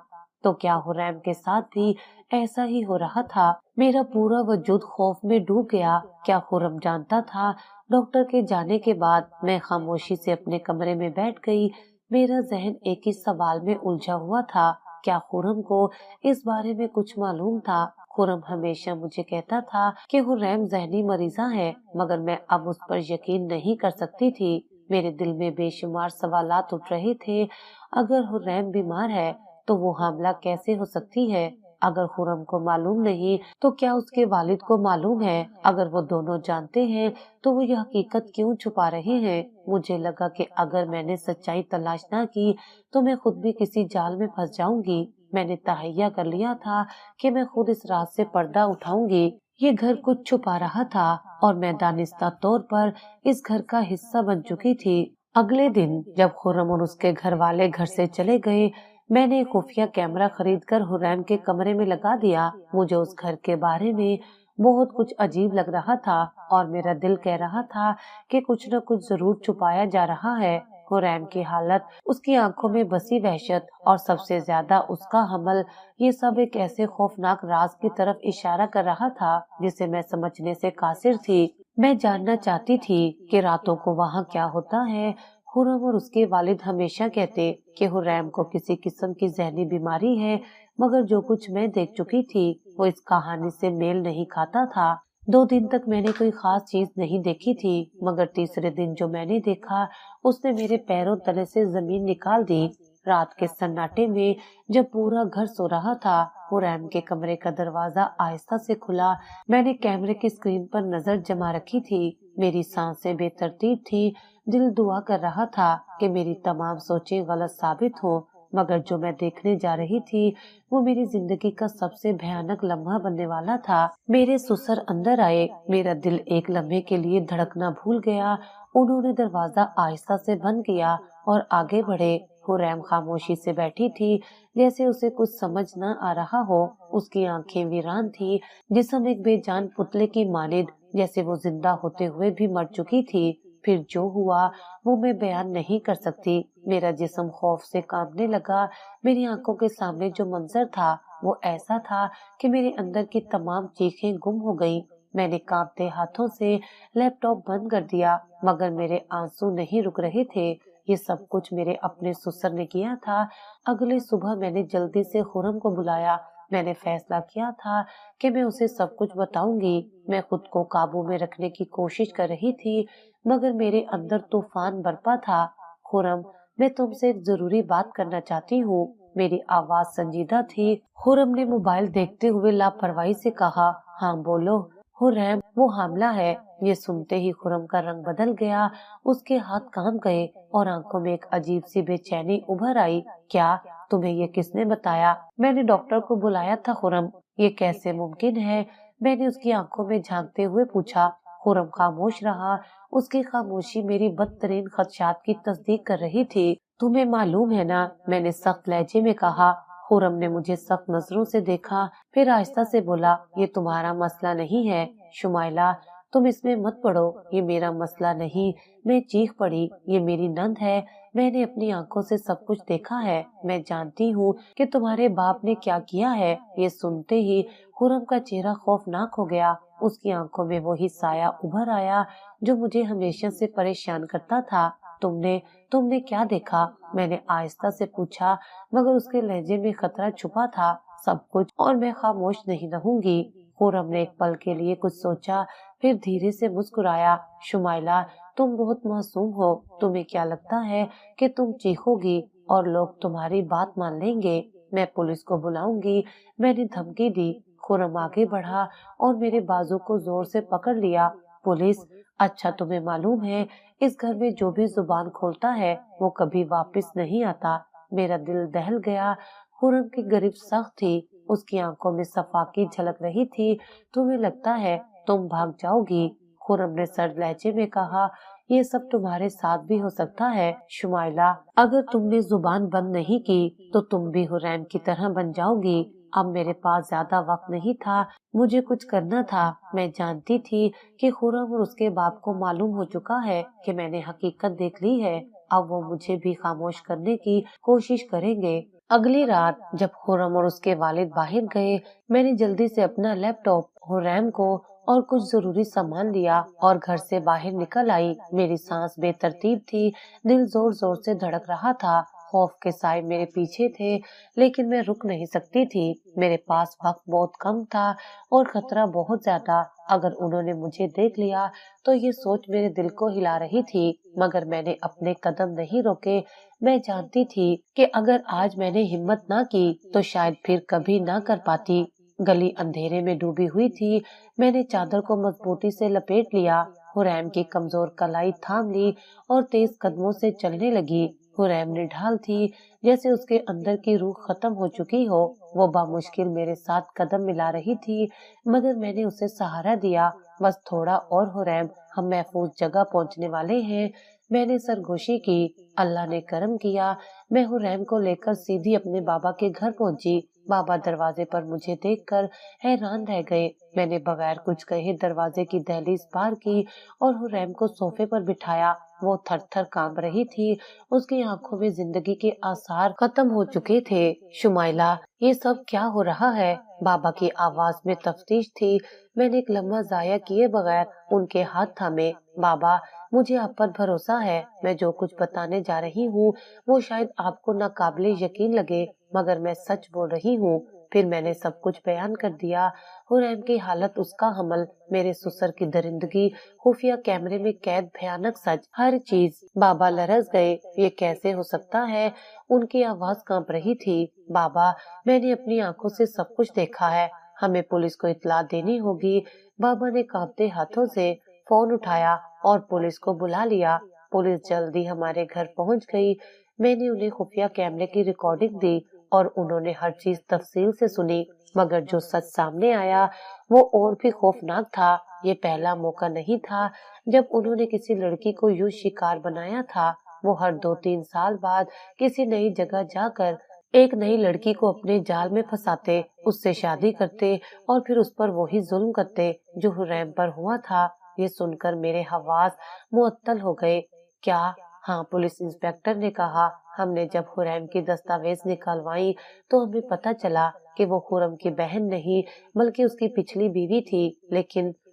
تو کیا حریم کے ساتھ بھی ایسا ہی ہو رہا تھا؟ میرا پورا وجود خوف میں ڈوب گیا۔ کیا خرم جانتا تھا؟ ڈاکٹر کے جانے کے بعد میں خاموشی سے اپنے کمرے میں بیٹھ گئی۔ میرا ذہن ایک ہی سوال میں الجھا ہوا تھا، کیا خرم کو اس بارے میں کچھ معلوم تھا؟ خرم ہمیشہ مجھے کہتا تھا کہ حریم ذہنی مریضہ ہے مگر میں اب اس پر یقین نہیں کر سکتی تھی۔ میرے دل میں بے شمار سوالات اٹھ رہے تھے۔ اگر حریم بیمار ہے تو وہ حاملہ کیسے ہو سکتی ہے؟ اگر خرم کو معلوم نہیں تو کیا اس کے والد کو معلوم ہے؟ اگر وہ دونوں جانتے ہیں تو وہ یہ حقیقت کیوں چھپا رہے ہیں؟ مجھے لگا کہ اگر میں نے سچائی تلاش نہ کی تو میں خود بھی کسی جال میں پھنس جاؤں گی۔ میں نے تہیہ کر لیا تھا کہ میں خود اس راز سے پردہ اٹھاؤں گی۔ یہ گھر کچھ چھپا رہا تھا اور میں دانستہ طور پر اس گھر کا حصہ بن چکی تھی۔ اگلے دن جب خرم اور اس کے گھر والے گھر سے چلے گئے، میں نے خفیہ کیمرہ خرید کر حریم کے کمرے میں لگا دیا۔ مجھے اس گھر کے بارے میں بہت کچھ عجیب لگ رہا تھا اور میرا دل کہہ رہا تھا کہ کچھ نہ کچھ ضرور چھپایا جا رہا ہے۔ حریم کی حالت، اس کی آنکھوں میں بسی وحشت اور سب سے زیادہ اس کا حمل، یہ سب ایک ایسے خوفناک راز کی طرف اشارہ کر رہا تھا جسے میں سمجھنے سے قاصر تھی۔ میں جاننا چاہتی تھی کہ راتوں کو وہاں کیا ہوتا ہے۔ خرم اور اس کے والد ہمیشہ کہتے کہ حریم کو کسی قسم کی ذہنی بیماری ہے مگر جو کچھ میں دیکھ چکی تھی وہ اس کہانی سے میل نہیں کھاتا تھا۔ 2 دن تک میں نے کوئی خاص چیز نہیں دیکھی تھی مگر تیسرے دن جو میں نے دیکھا اس نے میرے پیروں تلے سے زمین نکال دی۔ رات کے سناٹے میں جب پورا گھر سو رہا تھا، حریم کے کمرے کا دروازہ آہستہ سے کھلا۔ میں نے کیمرے کی اسکرین پر نظر جما رکھی تھی۔ میری سانسیں بے ترتیب تھی، دل دعا کر رہا تھا کہ میری تمام سوچیں غلط ثابت ہوں مگر جو میں دیکھنے جا رہی تھی وہ میری زندگی کا سب سے بھیانک لمحہ بننے والا تھا۔ میرے سسر اندر آئے، میرا دل ایک لمحے کے لیے دھڑکنا بھول گیا۔ انہوں نے دروازہ آہستہ سے بند کیا اور آگے بڑھے۔ حریم خاموشی سے بیٹھی تھی جیسے اسے کچھ سمجھ نہ آ رہا ہو۔ اس کی آنکھیں ویران تھی، جسم ایک بے جان پتلے کی مانند، جیسے وہ زندہ ہوتے ہوئے بھی مر چکی تھی۔ پھر جو ہوا وہ میں بیان نہیں کر سکتی۔ میرا جسم خوف سے کانپنے لگا۔ میری آنکھوں کے سامنے جو منظر تھا وہ ایسا تھا کہ میرے اندر کی تمام چیخیں گم ہو گئیں۔ میں نے کانپتے ہاتھوں سے لیپ ٹاپ بند کر دیا مگر میرے آنسو نہیں رک رہے تھے۔ یہ سب کچھ میرے اپنے سسر نے کیا تھا۔ اگلے صبح میں نے جلدی سے خرم کو بلایا۔ میں نے فیصلہ کیا تھا کہ میں اسے سب کچھ بتاؤں گی۔ میں خود کو قابو میں رکھنے کی کوشش کر رہی تھی مگر میرے اندر طوفان برپا تھا۔ خرم، میں تم سے ایک ضروری بات کرنا چاہتی ہوں۔ میری آواز سنجیدہ تھی۔ خرم نے موبائل دیکھتے ہوئے لاپرواہی سے کہا، ہاں بولو۔ حریم، وہ حاملہ ہے۔ یہ سنتے ہی خرم کا رنگ بدل گیا، اس کے ہاتھ کانپ گئے اور آنکھوں میں ایک عجیب سی بے چینی ابھر آئی۔ کیا؟ تمہیں یہ کس نے بتایا؟ میں نے ڈاکٹر کو بلایا تھا خرم۔ یہ کیسے ممکن ہے؟ میں نے اس کی آنکھوں میں جھانکتے ہوئے پوچھا۔ خرم خاموش رہا۔ اس کی خاموشی میری بدترین خدشات کی تصدیق کر رہی تھی۔ تمہیں معلوم ہے نا؟ میں نے سخت لہجے میں کہا۔ خرم نے مجھے سخت نظروں سے دیکھا، پھر آہستہ سے بولا، یہ تمہارا مسئلہ نہیں ہے شمائلہ، تم اس میں مت پڑو، یہ میرا مسئلہ نہیں۔ میں چیخ پڑی، یہ میری نند ہے، میں نے اپنی آنکھوں سے سب کچھ دیکھا ہے، میں جانتی ہوں کہ تمہارے باپ نے کیا کیا ہے۔ یہ سنتے ہی خرم کا چہرہ خوفناک ہو گیا، اس کی آنکھوں میں وہی سایہ ابھر آیا جو مجھے ہمیشہ سے پریشان کرتا تھا۔ تم نے کیا دیکھا؟ میں نے آہستہ سے پوچھا مگر اس کے لہجے میں خطرہ چھپا تھا۔ سب کچھ، اور میں خاموش نہیں رہوں گی۔ خرم نے ایک پل کے لیے کچھ سوچا، پھر دھیرے سے مسکرایا۔ شمائلہ، تم بہت معصوم ہو، تمہیں کیا لگتا ہے کہ تم چیخو گی اور لوگ تمہاری بات مان لیں گے؟ میں پولیس کو بلاؤں گی، میں نے دھمکی دی۔ خرم آگے بڑھا اور میرے بازو کو زور سے پکڑ لیا۔ پولیس؟ اچھا، تمہیں معلوم ہے اس گھر میں جو بھی زبان کھولتا ہے وہ کبھی واپس نہیں آتا۔ میرا دل دہل گیا۔ خرم کی گریب سخت تھی، اس کی آنکھوں میں صفا کی جھلک رہی تھی۔ تمہیں لگتا ہے تم بھاگ جاؤ گی؟ خرم نے سرد لہجے میں کہا، یہ سب تمہارے ساتھ بھی ہو سکتا ہے شمائلہ، اگر تم نے زبان بند نہیں کی تو تم بھی حریم کی طرح بن جاؤ گی۔ اب میرے پاس زیادہ وقت نہیں تھا، مجھے کچھ کرنا تھا۔ میں جانتی تھی کہ خرم اور اس کے باپ کو معلوم ہو چکا ہے کہ میں نے حقیقت دیکھ لی ہے، اب وہ مجھے بھی خاموش کرنے کی کوشش کریں گے۔ اگلی رات جب خرم اور اس کے والد باہر گئے، میں نے جلدی سے اپنا لیپ ٹاپ، حریم کو اور کچھ ضروری سامان لیا اور گھر سے باہر نکل آئی۔ میری سانس بے ترتیب تھی، دل زور زور سے دھڑک رہا تھا، خوف کے سائے میرے پیچھے تھے لیکن میں رک نہیں سکتی تھی۔ میرے پاس وقت بہت کم تھا اور خطرہ بہت زیادہ۔ اگر انہوں نے مجھے دیکھ لیا تو یہ سوچ میرے دل کو ہلا رہی تھی، مگر میں نے اپنے قدم نہیں روکے۔ میں جانتی تھی کہ اگر آج میں نے ہمت نہ کی تو شاید پھر کبھی نہ کر پاتی۔ گلی اندھیرے میں ڈوبی ہوئی تھی، میں نے چادر کو مضبوطی سے لپیٹ لیا، حریم کی کمزور کلائی تھام لی اور تیز قدموں سے چلنے لگی۔ حریم نڈھال تھی، جیسے اس کے اندر کی روح ختم ہو چکی ہو۔ وہ بامشکل میرے ساتھ قدم ملا رہی تھی مگر میں نے اسے سہارا دیا۔ بس تھوڑا اور حریم، ہم محفوظ جگہ پہنچنے والے ہیں۔ میں نے سرگوشی کی۔ اللہ نے کرم کیا، میں حریم کو لے کر سیدھی اپنے بابا کے گھر پہنچی۔ بابا دروازے پر مجھے دیکھ کر حیران رہ گئے۔ میں نے بغیر کچھ کہے دروازے کی دہلیز پار کی اور حریم کو صوفے پر بٹھایا۔ وہ تھر تھر کانپ رہی تھی، اس کی آنکھوں میں زندگی کے آثار ختم ہو چکے تھے۔ شمائلہ، یہ سب کیا ہو رہا ہے؟ بابا کی آواز میں تفتیش تھی۔ میں نے ایک لمحہ ضائع کیے بغیر ان کے ہاتھ تھامے۔ بابا، مجھے آپ پر بھروسہ ہے، میں جو کچھ بتانے جا رہی ہوں وہ شاید آپ کو ناقابل یقین لگے مگر میں سچ بول رہی ہوں۔ پھر میں نے سب کچھ بیان کر دیا، حریم کی حالت، اس کا حمل، میرے سسر کی درندگی، خفیہ کیمرے میں قید، بھیانک سچ، ہر چیز۔ بابا لرز گئے، یہ کیسے ہو سکتا ہے؟ ان کی آواز کانپ رہی تھی۔ بابا، میں نے اپنی آنکھوں سے سب کچھ دیکھا ہے، ہمیں پولیس کو اطلاع دینی ہوگی۔ بابا نے کانپتے ہاتھوں سے فون اٹھایا اور پولیس کو بلا لیا۔ پولیس جلدی ہمارے گھر پہنچ گئی۔ میں نے انہیں خفیہ کیمرے کی ریکارڈنگ دی اور انہوں نے ہر چیز تفصیل سے سنی، مگر جو سچ سامنے آیا وہ اور بھی خوفناک تھا۔ یہ پہلا موقع نہیں تھا جب انہوں نے کسی لڑکی کو یوں شکار بنایا تھا۔ وہ ہر 2-3 سال بعد کسی نئی جگہ جا کر ایک نئی لڑکی کو اپنے جال میں پھنساتے، اس سے شادی کرتے اور پھر اس پر وہی ظلم کرتے جو حریم پر ہوا تھا۔ یہ سن کر میرے حواس معطل ہو گئے۔ کیا؟ ہاں، پولیس انسپکٹر نے کہا۔ ہم نے جب حریم کی دستاویز نکالوائیں تو ہمیں پتہ چلا کہ وہ خرم کی بہن نہیں بلکہ اس کی پچھلی بیوی تھی۔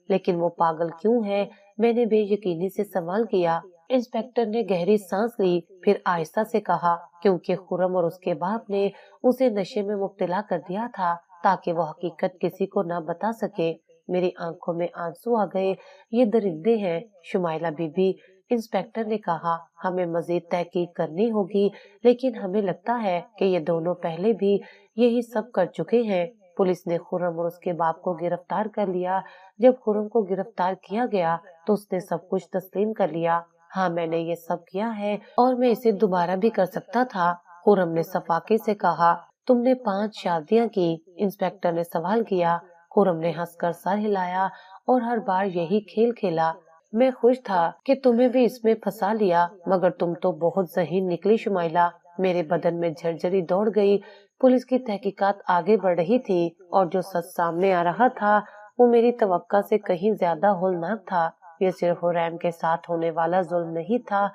لیکن وہ پاگل کیوں ہے؟ میں نے بے یقینی سے سوال کیا۔ انسپکٹر نے گہری سانس لی، پھر آہستہ سے کہا، کیونکہ خرم اور اس کے باپ نے اسے نشے میں مبتلا کر دیا تھا۔ تاکہ وہ حقیقت کسی کو نہ بتا سکے۔ میری آنکھوں میں آنسو آ گئے۔ یہ درندے ہیں شمائلہ بی بی، انسپیکٹر نے کہا۔ ہمیں مزید تحقیق کرنی ہوگی، لیکن ہمیں لگتا ہے کہ یہ دونوں پہلے بھی یہی سب کر چکے ہیں۔ پولیس نے خرم اور اس کے باپ کو گرفتار کر لیا۔ جب خرم کو گرفتار کیا گیا تو اس نے سب کچھ تسلیم کر لیا۔ ہاں، میں نے یہ سب کیا ہے اور میں اسے دوبارہ بھی کر سکتا تھا، خرم نے صفاقے سے کہا۔ تم نے 5 شادیاں کی؟ انسپیکٹر نے سوال کیا۔ خرم نے ہنس کر سر ہلایا اور ہر بار یہی کھیل کھیلا۔ میں خوش تھا کہ تمہیں بھی اس میں پھنسا لیا، مگر تم تو بہت ذہین نکلی شمائلہ۔ میرے بدن میں جھرجھری دوڑ گئی۔ پولیس کی تحقیقات آگے بڑھ رہی تھی اور جو سچ سامنے آ رہا تھا وہ میری توقع سے کہیں زیادہ ہولناک تھا۔ یہ صرف حریم کے ساتھ ہونے والا ظلم نہیں تھا،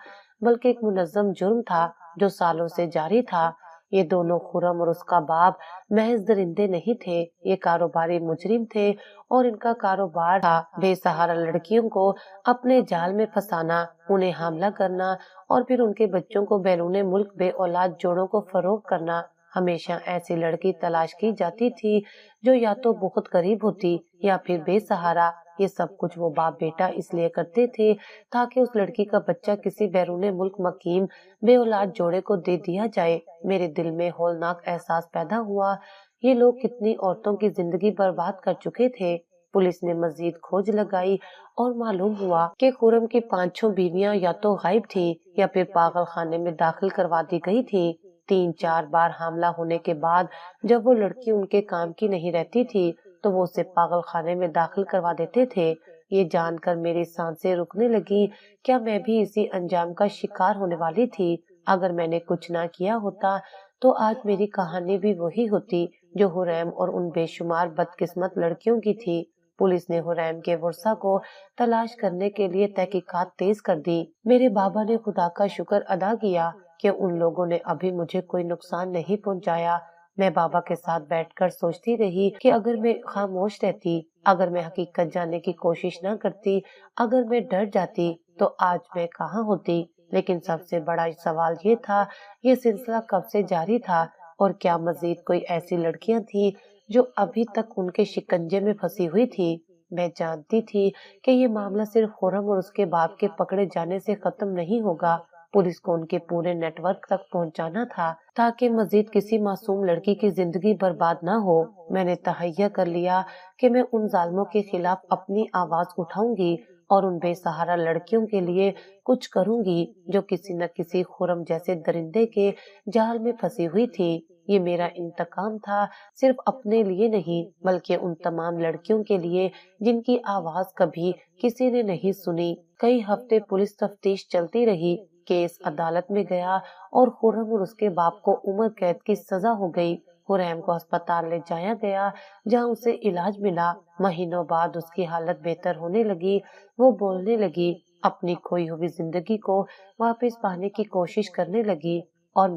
بلکہ ایک منظم جرم تھا جو سالوں سے جاری تھا۔ یہ دونوں، خرم اور اس کا باپ، محض درندے نہیں تھے، یہ کاروباری مجرم تھے اور ان کا کاروبار تھا بے سہارا لڑکیوں کو اپنے جال میں پھنسانا، انہیں حاملہ کرنا اور پھر ان کے بچوں کو بیرون ملک بے اولاد جوڑوں کو فروخت کرنا۔ ہمیشہ ایسی لڑکی تلاش کی جاتی تھی جو یا تو بہت غریب ہوتی یا پھر بے سہارا۔ یہ سب کچھ وہ باپ بیٹا اس لیے کرتے تھے تاکہ اس لڑکی کا بچہ کسی بیرون ملک مقیم بے اولاد جوڑے کو دے دیا جائے۔ میرے دل میں ہولناک احساس پیدا ہوا، یہ لوگ کتنی عورتوں کی زندگی برباد کر چکے تھے۔ پولیس نے مزید کھوج لگائی اور معلوم ہوا کہ خرم کی 5 بیویاں یا تو غائب تھی یا پھر پاگل خانے میں داخل کروا دی گئی تھی۔ 3-4 بار حاملہ ہونے کے بعد جب وہ لڑکی ان کے کام کی نہیں رہتی تھی تو وہ اسے پاگل خانے میں داخل کروا دیتے تھے۔ یہ جان کر میری سانسیں رکنے لگی، کیا میں بھی اسی انجام کا شکار ہونے والی تھی؟ اگر میں نے کچھ نہ کیا ہوتا تو آج میری کہانی بھی وہی ہوتی جو حریم اور ان بے شمار بدقسمت لڑکیوں کی تھی۔ پولیس نے حریم کے ورثاء کو تلاش کرنے کے لیے تحقیقات تیز کر دی۔ میرے بابا نے خدا کا شکر ادا کیا کہ ان لوگوں نے ابھی مجھے کوئی نقصان نہیں پہنچایا۔ میں بابا کے ساتھ بیٹھ کر سوچتی رہی کہ اگر میں خاموش رہتی، اگر میں حقیقت جاننے کی کوشش نہ کرتی، اگر میں ڈر جاتی تو آج میں کہاں ہوتی۔ لیکن سب سے بڑا سوال یہ تھا، یہ سلسلہ کب سے جاری تھا اور کیا مزید کوئی ایسی لڑکیاں تھی جو ابھی تک ان کے شکنجے میں پھنسی ہوئی تھی؟ میں جانتی تھی کہ یہ معاملہ صرف خرم اور اس کے باپ کے پکڑے جانے سے ختم نہیں ہوگا۔ پولیس کو ان کے پورے نیٹ ورک تک پہنچانا تھا تاکہ مزید کسی معصوم لڑکی کی زندگی برباد نہ ہو۔ میں نے تہیہ کر لیا کہ میں ان ظالموں کے خلاف اپنی آواز اٹھاؤں گی اور ان بے سہارا لڑکیوں کے لیے کچھ کروں گی جو کسی نہ کسی خرم جیسے درندے کے جال میں پھنسی ہوئی تھی۔ یہ میرا انتقام تھا، صرف اپنے لیے نہیں بلکہ ان تمام لڑکیوں کے لیے جن کی آواز کبھی کسی نے نہیں سنی۔ کئی ہفتے پولیس تفتیش چلتی رہی، کیس عدالت میں گیا اور خرم اور اس کے باپ کو عمر قید کی سزا ہو گئی۔ حریم کو ہسپتال لے جایا گیا جہاں اسے علاج ملا۔ مہینوں بعد اس کی حالت بہتر ہونے لگی، وہ بولنے لگی، اپنی کھوئی ہوئی زندگی کو واپس پانے کی کوشش کرنے لگی، اور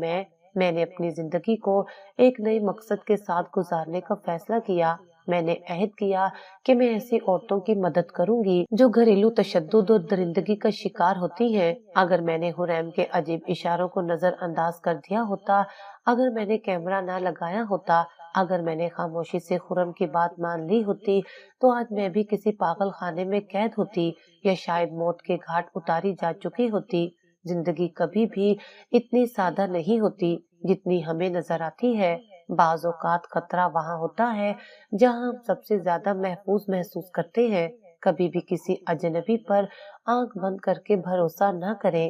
میں نے اپنی زندگی کو ایک نئے مقصد کے ساتھ گزارنے کا فیصلہ کیا۔ میں نے عہد کیا کہ میں ایسی عورتوں کی مدد کروں گی جو گھریلو تشدد اور درندگی کا شکار ہوتی ہیں۔ اگر میں نے حریم کے عجیب اشاروں کو نظر انداز کر دیا ہوتا، اگر میں نے کیمرہ نہ لگایا ہوتا، اگر میں نے خاموشی سے خرم کی بات مان لی ہوتی تو آج میں بھی کسی پاگل خانے میں قید ہوتی یا شاید موت کے گھاٹ اتاری جا چکی ہوتی۔ زندگی کبھی بھی اتنی سادہ نہیں ہوتی جتنی ہمیں نظر آتی ہے۔ بعض اوقات خطرہ وہاں ہوتا ہے جہاں ہم سب سے زیادہ محفوظ محسوس کرتے ہیں۔ کبھی بھی کسی اجنبی پر آنکھ بند کر کے بھروسہ نہ کریں۔